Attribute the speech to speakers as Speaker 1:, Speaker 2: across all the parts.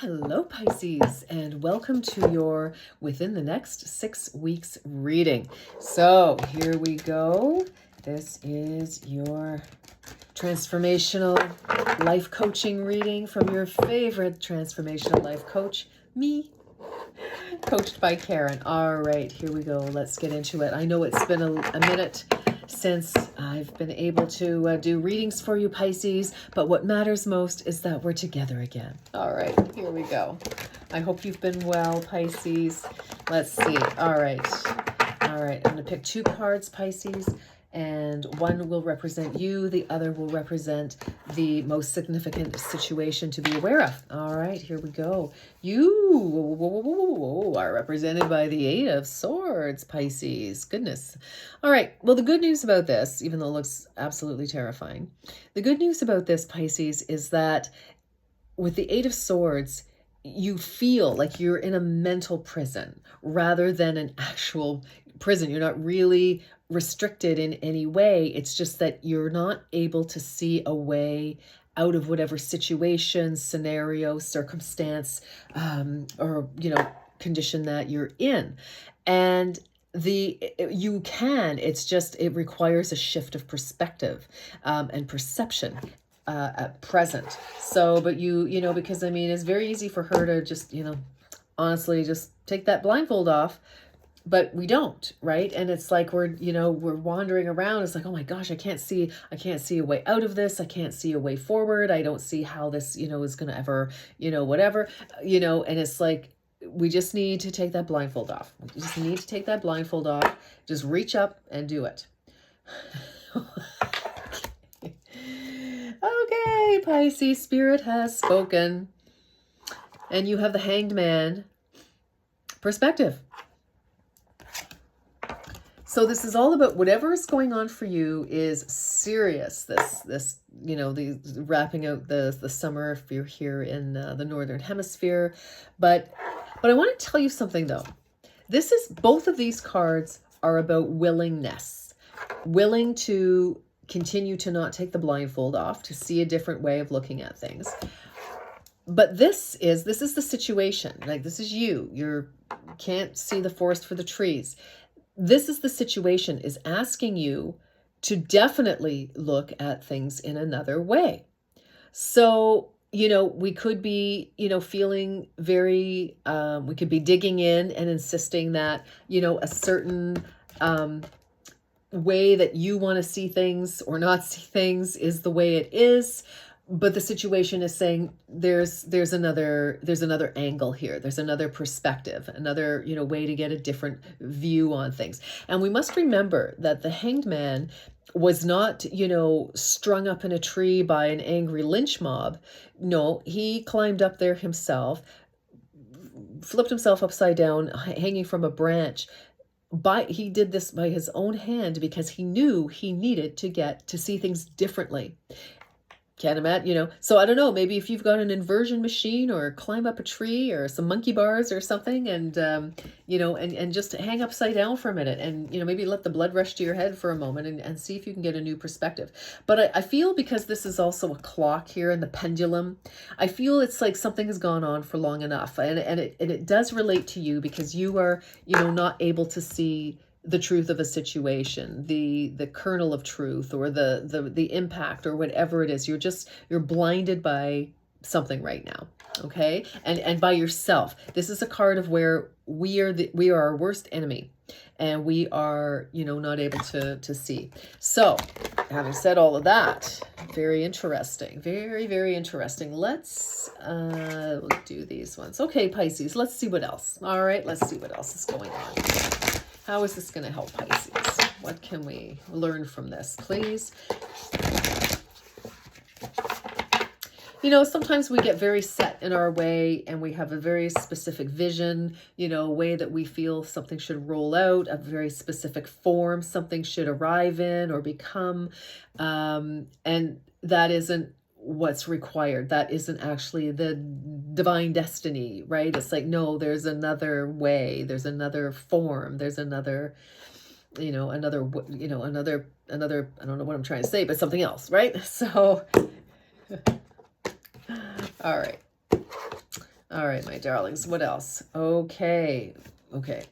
Speaker 1: Hello, Pisces, and welcome to your Within the Next 6 Weeks reading. So here we go. This is your transformational life coaching reading from your favorite transformational life coach, me, coached by Karen. All right, here we go. Let's get into it. I know it's been a minute since I've been able to do readings for you, Pisces, but what matters most is that we're together again. All right, here we go. I hope you've been well, Pisces. Let's see. All right. I'm going to pick 2 cards, Pisces, and one will represent you. The other will represent the most significant situation to be aware of. All right, here we go. You are represented by the 8 of Swords, Pisces. Goodness. All right, well, the good news about this, even though it looks absolutely terrifying, the good news about this, Pisces, is that with the 8 of Swords, you feel like you're in a mental prison rather than an actual prison. You're not really restricted in any way. It's just that you're not able to see a way out of whatever situation, scenario, circumstance, or, condition that you're in. And you can, it's just, it requires a shift of perspective and perception at present. So, but because it's very easy for her to just, honestly, just take that blindfold off, but we don't, right? And it's like we're wandering around. It's like, oh my gosh, I can't see a way out of this. I can't see a way forward. I don't see how this, is going to ever, whatever, and it's like, we just need to take that blindfold off. We just need to take that blindfold off. Just reach up and do it. Okay, Pisces, Spirit has spoken. And you have the Hanged Man perspective. So this is all about whatever is going on for you is serious. This the wrapping out the summer if you're here in the Northern Hemisphere. But I want to tell you something though. Both of these cards are about willingness. Willing to continue to not take the blindfold off, to see a different way of looking at things. But this is the situation. Like, this is you can't see the forest for the trees. This is the situation, is asking you to definitely look at things in another way. So, we could be, feeling very, we could be digging in and insisting that, a certain way that you want to see things or not see things is the way it is. But the situation is saying there's another angle here. There's another perspective, another, way to get a different view on things. And we must remember that the Hanged Man was not, strung up in a tree by an angry lynch mob. No, he climbed up there himself, flipped himself upside down, hanging from a branch. He did this by his own hand because he knew he needed to get to see things differently. Can't imagine, so I don't know, maybe if you've got an inversion machine or climb up a tree or some monkey bars or something and, and just hang upside down for a minute and, maybe let the blood rush to your head for a moment and see if you can get a new perspective. But I feel, because this is also a clock here and the pendulum, I feel it's like something has gone on for long enough. And it does relate to you because you are, not able to see the truth of a situation, the kernel of truth, or the impact, or whatever it is. You're blinded by something right now. Okay. And by yourself. This is a card of where we are our worst enemy and we are, not able to see. So having said all of that, very interesting, very, very interesting. Let's do these ones. Okay, Pisces, let's see what else. All right. Let's see what else is going on. How is this going to help Pisces? What can we learn from this, please? Sometimes we get very set in our way and we have a very specific vision, a way that we feel something should roll out, a very specific form something should arrive in or become. And that isn't what's required. That isn't actually the divine destiny, right? It's like, no, there's another way, there's another form, there's another, another, I don't know what I'm trying to say, but something else, right? So, all right. All right, my darlings, what else? Okay.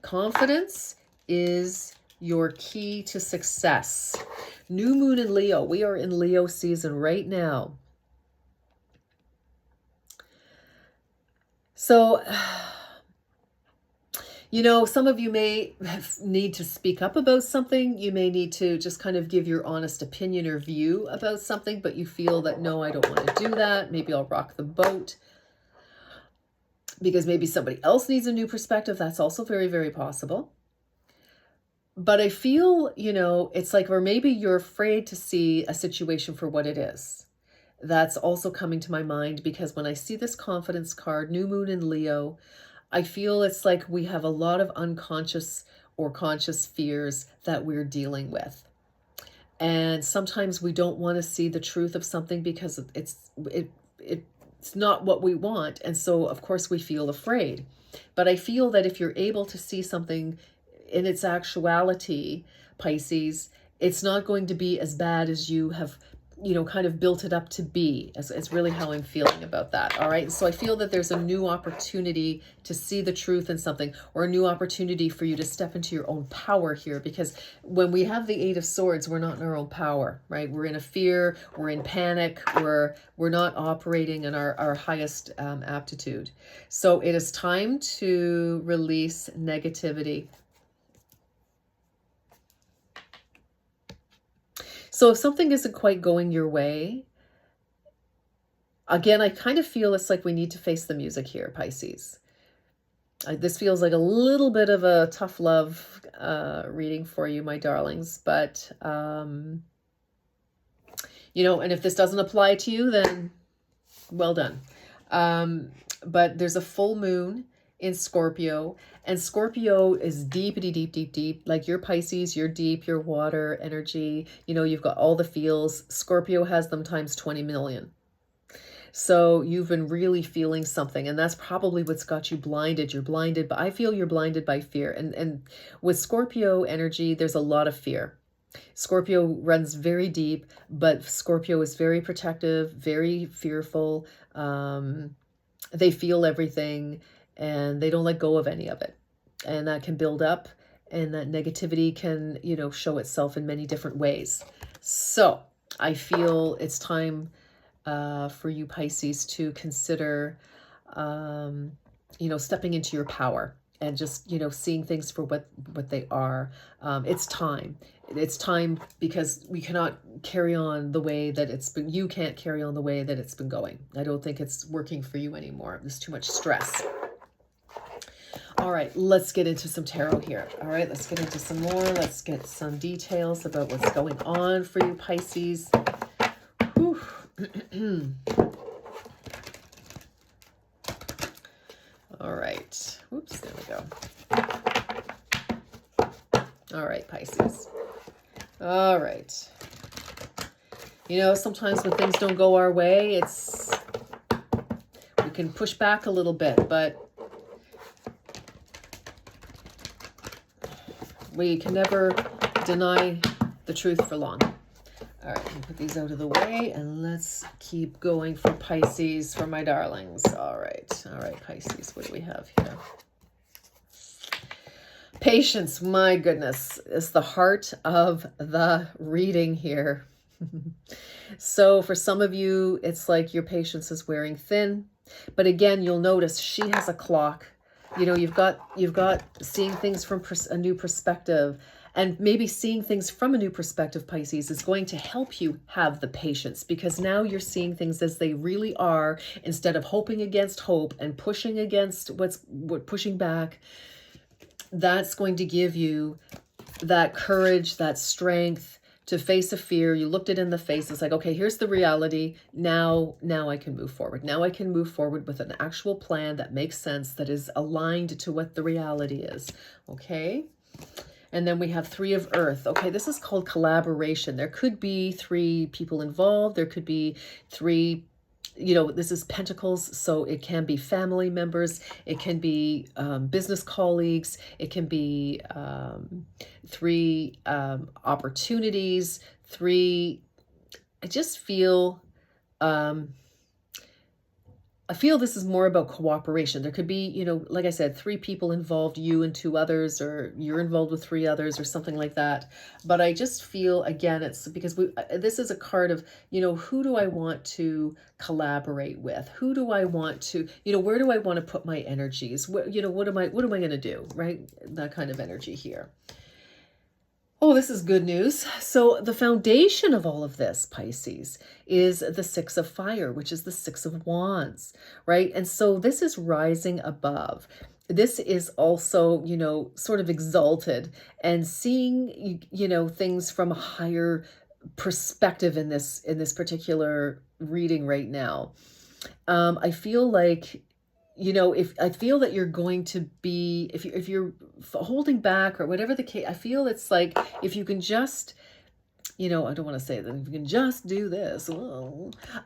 Speaker 1: Confidence is your key to success. New moon in Leo. We are in Leo season right now. So, some of you may need to speak up about something. You may need to just kind of give your honest opinion or view about something, but you feel that, no, I don't want to do that. Maybe I'll rock the boat because maybe somebody else needs a new perspective. That's also very, very possible. But I feel, it's like, or maybe you're afraid to see a situation for what it is. That's also coming to my mind, because when I see this confidence card, new moon in Leo, I feel it's like we have a lot of unconscious or conscious fears that we're dealing with. And sometimes we don't want to see the truth of something because it's not what we want. And so, of course, we feel afraid. But I feel that if you're able to see something in its actuality, Pisces, it's not going to be as bad as you have, kind of built it up to be. It's really how I'm feeling about that. All right. So I feel that there's a new opportunity to see the truth in something, or a new opportunity for you to step into your own power here. Because when we have the Eight of Swords, we're not in our own power, right? We're in a fear, we're in panic, we're not operating in our highest aptitude. So it is time to release negativity. So if something isn't quite going your way, again, I kind of feel it's like we need to face the music here, Pisces. This feels like a little bit of a tough love reading for you, my darlings. But, and if this doesn't apply to you, then well done. But there's a full moon in Scorpio, and Scorpio is deepity, deep. Like your Pisces, you're deep, your water energy, you've got all the feels. Scorpio has them times 20 million. So you've been really feeling something, and that's probably what's got you blinded. You're blinded, but I feel you're blinded by fear. And with Scorpio energy, there's a lot of fear. Scorpio runs very deep, but Scorpio is very protective, very fearful. They feel everything, and they don't let go of any of it. And that can build up, and that negativity can, show itself in many different ways. So I feel it's time for you, Pisces, to consider, stepping into your power and just, seeing things for what they are. It's time. It's time, because we cannot carry on the way that you can't carry on the way that it's been going. I don't think it's working for you anymore. There's too much stress. All right, let's get into some tarot here. All right, let's get into some more. Let's get some details about what's going on for you, Pisces. Whew. All right. Oops, there we go. All right, Pisces. All right. Sometimes when things don't go our way, we can push back a little bit, but we can never deny the truth for long. All right, I'll put these out of the way, and let's keep going for Pisces, for my darlings. All right, Pisces, what do we have here? Patience, my goodness, is the heart of the reading here. So for some of you, it's like your patience is wearing thin. But again, you'll notice she has a clock. You've got seeing things from a new perspective. And maybe seeing things from a new perspective, Pisces, is going to help you have the patience, because now you're seeing things as they really are, instead of hoping against hope and pushing against pushing back. That's going to give you that courage, that strength to face a fear. You looked it in the face. It's like, okay, here's the reality. Now I can move forward. Now I can move forward with an actual plan that makes sense, that is aligned to what the reality is. Okay. And then we have Three of Earth. Okay, this is called collaboration. There could be 3 people involved. There could be 3, this is Pentacles, so it can be family members. It can be business colleagues. It can be 3 opportunities. 3, I just feel I feel this is more about cooperation. There could be, like I said, 3 people involved, you and 2 others, or you're involved with 3 others or something like that. But I just feel, again, it's because this is a card of, who do I want to collaborate with? Who do I want to, where do I want to put my energies? What am I going to do? Right? That kind of energy here. Oh, this is good news. So the foundation of all of this, Pisces, is the 6 of fire, which is the 6 of wands, right? And so this is rising above. This is also, sort of exalted and seeing, things from a higher perspective in this particular reading right now. I feel like, if I feel that you're going to be, if you're holding back or whatever the case, I feel it's like, if you can just, I don't want to say that, if you can just do this,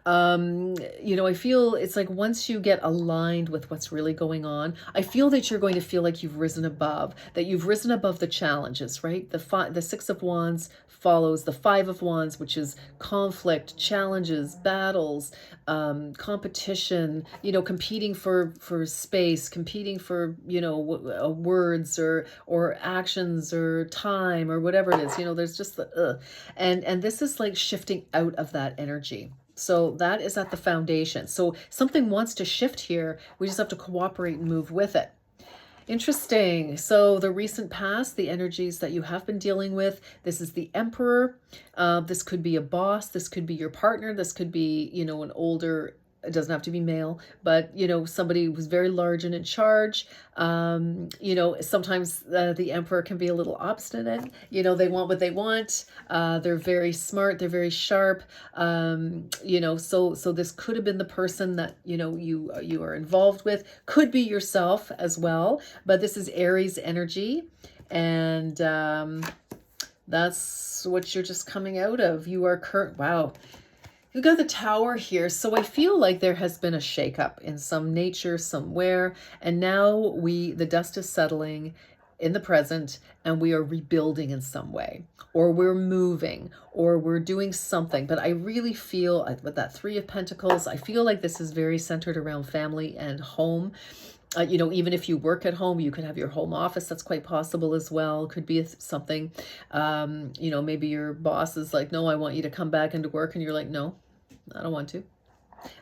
Speaker 1: I feel it's like once you get aligned with what's really going on, I feel that you're going to feel like you've risen above, the challenges, right? The 6 of wands follows the 5 of wands, which is conflict, challenges, battles, competition, competing for space, competing for, words or actions or time or whatever it is, there's just the, and this is like shifting out of that energy. So that is at the foundation. So something wants to shift here. We just have to cooperate and move with it. Interesting. So the recent past, the energies that you have been dealing with, this is the Emperor. This could be a boss. This could be your partner. This could be, an older, it doesn't have to be male, but, somebody who's very large and in charge. Sometimes the Emperor can be a little obstinate. They want what they want. They're very smart. They're very sharp. So this could have been the person that, you are involved with. Could be yourself as well. But this is Aries energy. And that's what you're just coming out of. You are wow. You got the Tower here. So I feel like there has been a shakeup in some nature somewhere. And now the dust is settling in the present, and we are rebuilding in some way, or we're moving, or we're doing something. But I really feel with that 3 of Pentacles, I feel like this is very centered around family and home. Even if you work at home, you can have your home office. That's quite possible as well. Could be something, maybe your boss is like, no, I want you to come back into work. And you're like, no, I don't want to.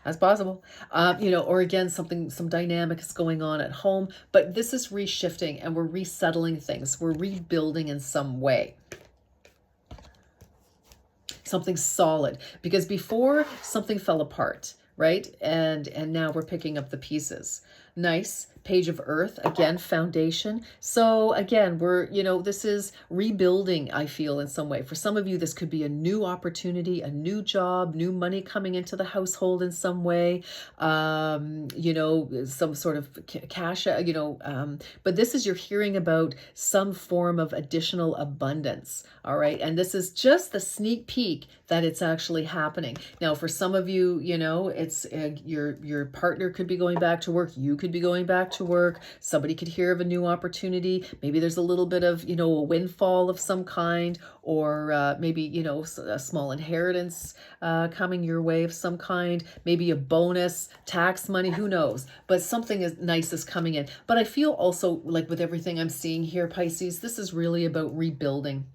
Speaker 1: That's possible. Or again, some dynamic is going on at home, but this is reshifting and we're resettling things. We're rebuilding in some way. Something solid, because before something fell apart, right? And now we're picking up the pieces. Nice. Page of Earth, again, foundation. So again, this is rebuilding, I feel, in some way. For some of you, this could be a new opportunity, a new job, new money coming into the household in some way, some sort of cash, but this is, you're hearing about some form of additional abundance, all right? And this is just the sneak peek that it's actually happening. Now, for some of you, it's your partner could be going back to work. You could be going back to work. Somebody could hear of a new opportunity. Maybe there's a little bit of, a windfall of some kind, or maybe, a small inheritance coming your way of some kind, maybe a bonus, tax money, who knows? But something nice is coming in. But I feel also like with everything I'm seeing here, Pisces, this is really about rebuilding.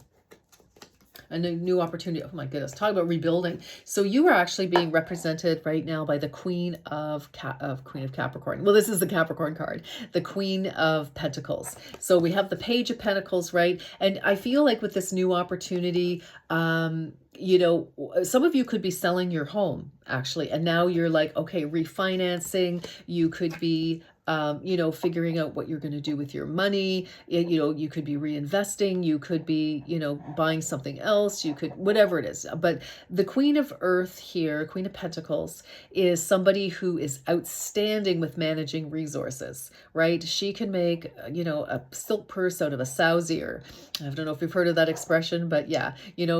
Speaker 1: A new opportunity. Oh my goodness, talk about rebuilding. So you are actually being represented right now by the Queen of Capricorn. Well, this is the Capricorn card, the Queen of Pentacles. So we have the Page of Pentacles, right? And I feel like with this new opportunity, some of you could be selling your home actually, and now you're like, okay, refinancing. You could be figuring out what you're going to do with your money. You could be reinvesting, you could be, buying something else, you could, whatever it is. But the Queen of Earth here, Queen of Pentacles, is somebody who is outstanding with managing resources, right? She can make, a silk purse out of a sow's ear. I don't know if you've heard of that expression, but yeah,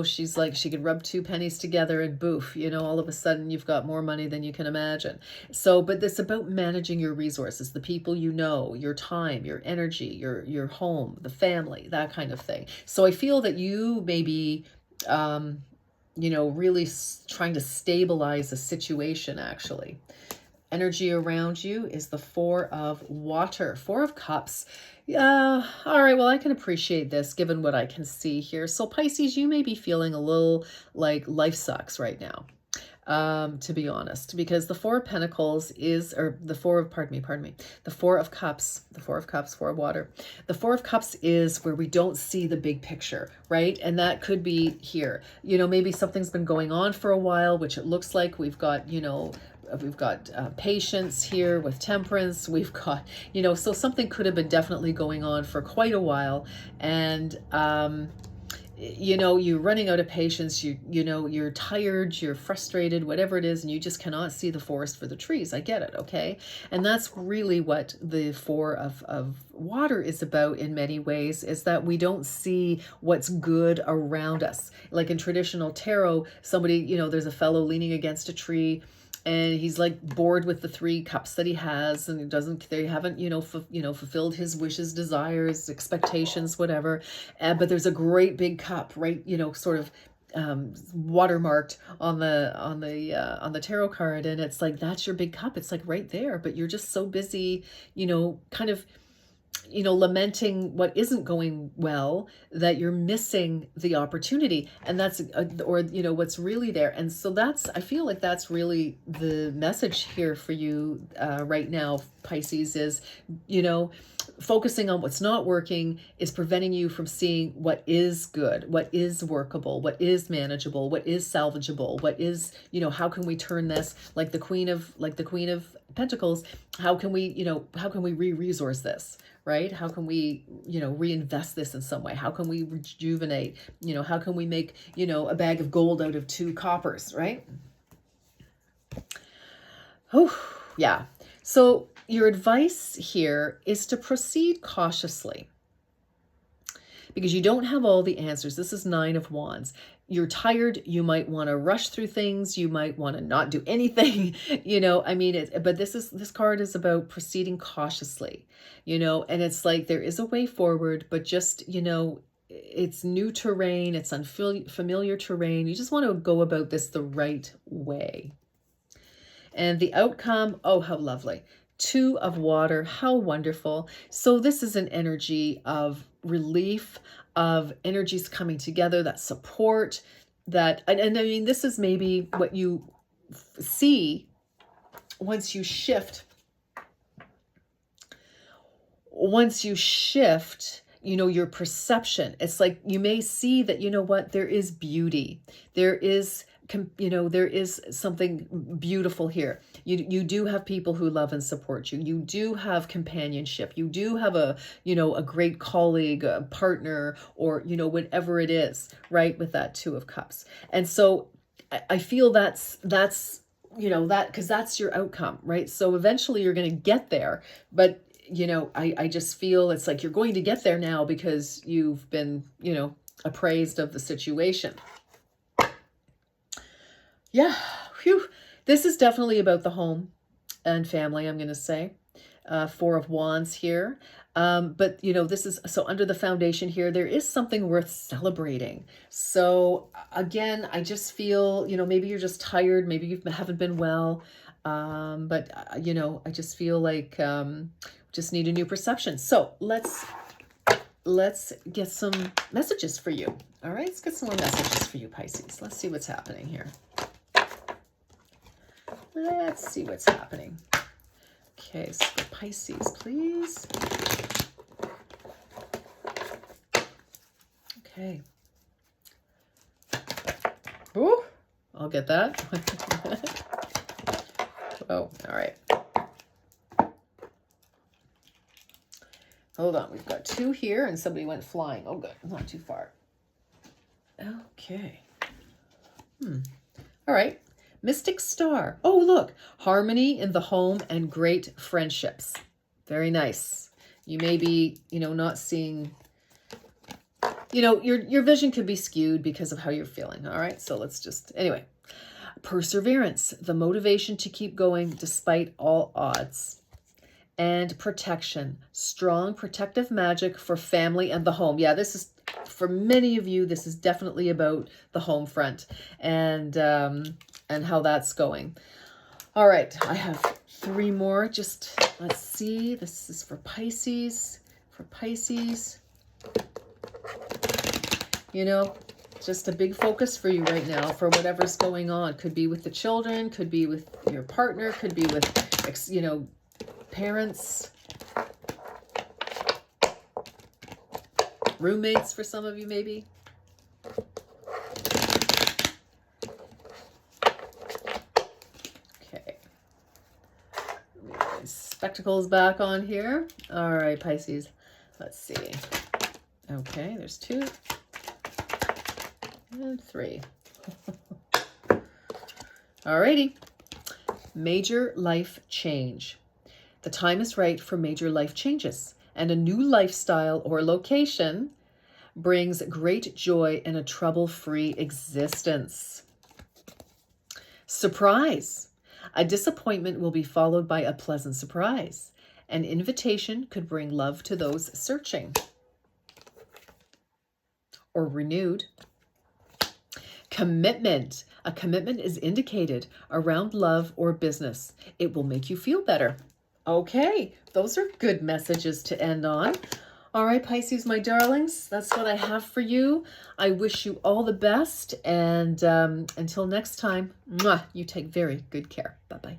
Speaker 1: she's like, she could rub 2 pennies together and boof, all of a sudden you've got more money than you can imagine. So, but it's about managing your resources, the people your time, your energy, your home, the family, that kind of thing. So I feel that you may be, really trying to stabilize a situation actually. energy around you is the Four of Water, Four of Cups. All right, well, I can appreciate this given what I can see here. So Pisces, you may be feeling a little like life sucks right now. To be honest, because the Four of Pentacles is, or the Four of, pardon me, the Four of Cups, Four of Water. The Four of Cups is where we don't see the big picture, right? And that could be here. You know, maybe something's been going on for a while, which it looks like we've got, you know, we've got patience here with Temperance. We've got, you know, so something could have been definitely going on for quite a while. And, you know, you're running out of patience, you know, you're tired, you're frustrated, whatever it is, and you just cannot see the forest for the trees. I get it, okay? And that's really what the Four of Water is about in many ways, is that we don't see what's good around us. Like in traditional tarot, somebody, you know, there's a fellow leaning against a tree, and he's like bored with the three cups that he has, and they haven't, you know, fulfilled his wishes, desires, expectations, whatever. But there's a great big cup, right? You know, sort of watermarked on the tarot card, and it's like, that's your big cup. It's like right there, but you're just so busy, you know, kind of, you know, lamenting what isn't going well, that you're missing the opportunity. And that's, or, you know, what's really there. And so that's, I feel like that's really the message here for you right now, Pisces, is, you know, focusing on what's not working is preventing you from seeing what is good, what is workable, what is manageable, what is salvageable, what is, you know, how can we turn this, like the Queen of Pentacles, how can we, you know, how can we re-resource this, right? How can we, you know, reinvest this in some way? How can we rejuvenate? You know, how can we make, you know, a bag of gold out of 2 coppers, right? Oh, yeah. So your advice here is to proceed cautiously, because you don't have all the answers. This is 9 of Wands. You're tired. You might want to rush through things. You might want to not do anything, you know, I mean, but this card is about proceeding cautiously, you know, and it's like, there is a way forward, but just, you know, it's new terrain. It's unfamiliar terrain. You just want to go about this the right way. And the outcome, oh, how lovely. 2 of Water, how wonderful. So this is an energy of relief, of energies coming together, that support, that, and I mean, this is maybe what you see once you shift, you know, your perception. It's like, you may see that, you know what, there is beauty. There is, you know, there is something beautiful here. You do have people who love and support you. You do have companionship. You do have a, you know, a great colleague, a partner, or, you know, whatever it is, right? With that 2 of Cups. And so I feel that's, you know, that, because that's your outcome, right? So eventually you're going to get there, but, you know, I just feel it's like you're going to get there now because you've been, you know, appraised of the situation. Yeah, whew. This is definitely about the home and family, I'm going to say. 4 of Wands here. But, you know, this is, so under the foundation here, there is something worth celebrating. So again, I just feel, you know, maybe you're just tired. Maybe you haven't been well. But, you know, I just feel like just need a new perception. So let's get some messages for you. All right, let's get some more messages for you, Pisces. Let's see what's happening here. Let's see what's happening. Okay, so for Pisces, please. Okay. Ooh, I'll get that. Oh, all right. Hold on, we've got 2 here and somebody went flying. Oh, good, not too far. Okay. All right. Mystic Star. Oh, look, harmony in the home and great friendships. Very nice. You may be, you know, not seeing, you know, your vision could be skewed because of how you're feeling. All right, so let's just, anyway. Perseverance, the motivation to keep going despite all odds. And protection, strong protective magic for family and the home. Yeah, this is, for many of you, this is definitely about the home front and how that's going. All right, I have 3 more. Just let's see. This is for Pisces. For Pisces. You know, just a big focus for you right now for whatever's going on. Could be with the children, could be with your partner, could be with, you know, parents, roommates for some of you maybe. Okay. Spectacles back on here. All right, Pisces. Let's see. Okay, there's 2. And 3. Alrighty. Major life change. The time is right for major life changes, and a new lifestyle or location brings great joy and a trouble-free existence. Surprise. A disappointment will be followed by a pleasant surprise. An invitation could bring love to those searching or renewed. Commitment. A commitment is indicated around love or business. It will make you feel better. Okay, those are good messages to end on. All right, Pisces, my darlings, that's what I have for you. I wish you all the best. And until next time, you take very good care. Bye-bye.